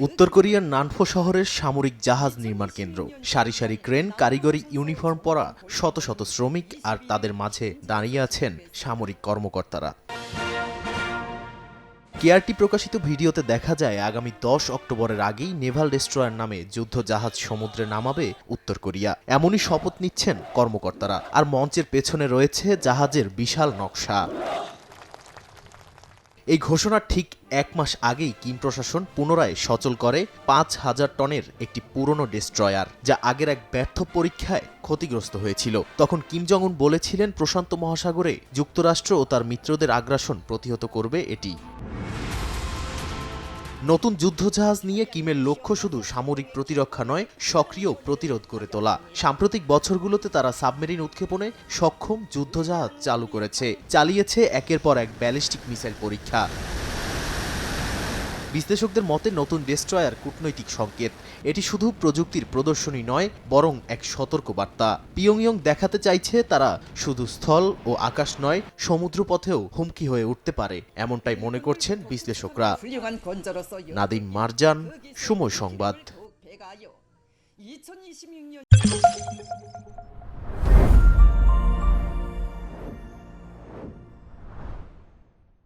উত্তর কোরিয়ার নানফো শহরের সামরিক জাহাজ নির্মাণ কেন্দ্র। সারি সারি ক্রেন, কারিগরি ইউনিফর্ম পরা শত শত শ্রমিক, আর তাদের মাঝে দাঁড়িয়ে আছেন সামরিক কর্মকর্তারা। কেআরটি প্রকাশিত ভিডিওতে দেখা যায় আগামী 10 অক্টোবরের আগেই নেভাল ডেস্ট্রয়ার নামে যুদ্ধ জাহাজ সমুদ্রে নামাবে উত্তর কোরিয়া। এমনই শপথ নিচ্ছেন কর্মকর্তারা। আর মঞ্চের পেছনে রয়েছে জাহাজের বিশাল নকশা। এই ঘোষণার ঠিক 1 মাস আগেই কিম প্রশাসন পুনরায় সচল করে 5000 টনের একটি পুরনো ডেস্ট্রয়ার, যা আগের এক ব্যর্থ পরীক্ষায় ক্ষতিগ্রস্ত হয়েছিল। তখন কিম জং উন বলেছিলেন প্রশান্ত মহাসাগরে যুক্তরাষ্ট্র ও তার মিত্রদের আগ্রাসন প্রতিহত করবে এটি। নতুন যুদ্ধজাহাজ নিয়ে কিমের লক্ষ্য শুধু সামরিক প্রতিরক্ষা নয়, সক্রিয় প্রতিরোধ করে তোলা। সাম্প্রতিক বছরগুলোতে তারা সাবমেরিন উৎক্ষেপণে সক্ষম যুদ্ধজাহাজ চালু করেছে, চালিয়েছে একের পর এক ব্যালিস্টিক মিসাইল পরীক্ষা। বিশ্লেষকদের মতে নতুন ডেস্ট্রয়ার কূটনৈতিক সংকেত। এটি শুধু প্রযুক্তির প্রদর্শনী নয়, বরং এক সতর্কবার্তা। পিয়ংইয়ং দেখাতে চাইছে তারা শুধু স্থল ও আকাশ নয়, সমুদ্রপথেও হুমকি হয়ে উঠতে পারে, এমনটাই মনে করছেন বিশ্লেষকরা। নাদিম মারজান, সময় সংবাদ।